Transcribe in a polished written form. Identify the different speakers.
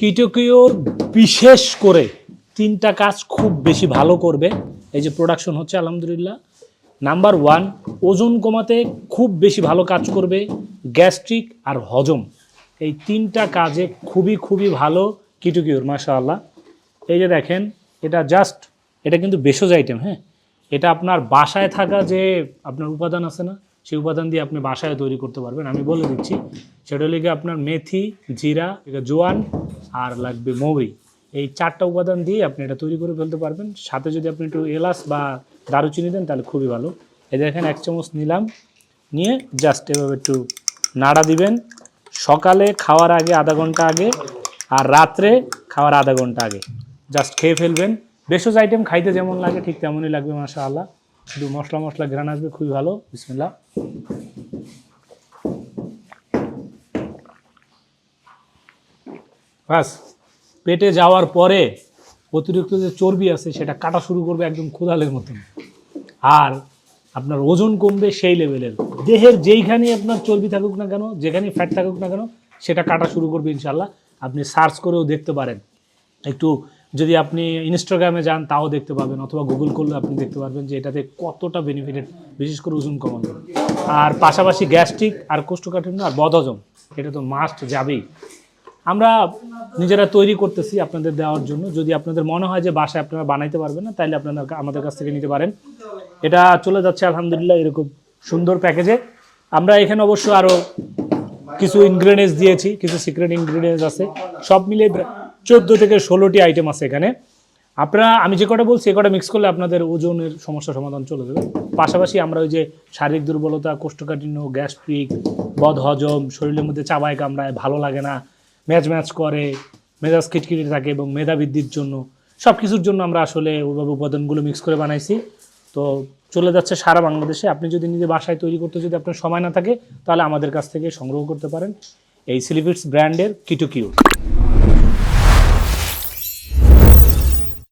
Speaker 1: কিটোকিওর বিশেষ করে 3টা কাজ খুব বেশি ভালো করবে। এই যে প্রোডাকশন হচ্ছে আলহামদুলিল্লাহ। নাম্বার 1, ওজন কমাতে খুব বেশি ভালো কাজ করবে, গ্যাস্ট্রিক আর হজম, এই 3টা কাজে খুবই ভালো কিটোকিওর মাশাআল্লাহ। এই যে দেখেন, এটা কিন্তু ভেষজ আইটেম। হ্যাঁ, এটা আপনার বাসায় থাকা যে আপনার উপাদান আছে না, সেই উপাদান দিয়ে আপনি বাসায় তৈরি করতে পারবেন। আমি বলে দিচ্ছি, সেটা হলে আপনার মেথি, জিরা, জোয়ান আর লাগবে মৌরি। এই 4টা উপাদান দিয়ে আপনি এটা তৈরি করে ফেলতে পারবেন। সাথে যদি আপনি একটু এলাচ বা দারুচিনি দেন তাহলে খুবই ভালো। এই দেখেন 1 চামচ নিলাম, নিয়ে জাস্ট এভাবে একটু নাড়া দিবেন। সকালে খাওয়ার আগে আধা ঘন্টা আগে আর রাত্রে খাওয়ার আধা ঘন্টা আগে জাস্ট খেয়ে ফেলবেন। ভেষজ আইটেম খাইতে যেমন লাগে ঠিক তেমনই লাগবে মাশাআল্লাহ। শুধু মশলা ঘ্রাণ আসবে, খুবই ভালো। বিসমিল্লাহ। বাস, পেটে যাওয়ার পরে অতিরিক্ত যে চর্বি আছে সেটা কাটা শুরু করবে একদম ক্ষুধালের মতন, আর আপনার ওজন কমবে সেই লেভেলের। দেহের যেইখানেই আপনার চর্বি থাকুক না কেন, যেখানেই ফ্যাট থাকুক না কেন, সেটা কাটা শুরু করবে ইনশাল্লাহ। আপনি সার্চ করেও দেখতে পারেন, একটু যদি আপনি ইনস্টাগ্রামে যান তাও দেখতে পাবেন, অথবা গুগল করলে আপনি দেখতে পারবেন যে এটাতে কতটা বেনিফিটেড, বিশেষ করে ওজন কমানো। আর পাশাপাশি গ্যাস্ট্রিক আর কোষ্ঠকাঠিন্য আর বদহজম, এটা তো মাস্ট যাবেই। আমরা নিজেরা তৈরি করতেছি আপনাদের দেওয়ার জন্য। যদি আপনাদের মনে হয় যে বাসায় আপনারা বানাইতে পারবেন না, তাহলে আপনারা আমাদের কাছ থেকে নিতে পারেন। এটা চলে যাচ্ছে আলহামদুলিল্লাহ এরকম সুন্দর প্যাকেজে। আমরা এখানে অবশ্য আরও কিছু ইনগ্রেডিয়েন্টস দিয়েছি, কিছু সিক্রেট ইনগ্রেডিয়েন্টস আছে। সব মিলিয়ে 14 থেকে 16টি আইটেম আছে এখানে। আপনারা, আমি যে কটা বলছি এ কটা মিক্স করলে আপনাদের ওজনের সমস্যার সমাধান চলে যাবে। পাশাপাশি আমরা ওই যে শারীরিক দুর্বলতা, কোষ্ঠকাঠিন্য, গ্যাস্ট্রিক, বদহজম, শরীরের মধ্যে চাবায় কামড়ায়, ভালো লাগে না, ম্যাচ করে, মেজাজ খিটখিটে থাকে এবং মেধা বৃদ্ধির জন্য, সব কিছুর জন্য আমরা আসলে ওইভাবে উপাদানগুলো মিক্স করে বানাইছি। তো চলে যাচ্ছে সারা বাংলাদেশে। আপনি যদি নিজে বাসায় তৈরি করতে যদি আপনার সময় না থাকে, তাহলে আমাদের কাছ থেকে সংগ্রহ করতে পারেন এই স্লিপিডস ব্র্যান্ডের কিটোকিও।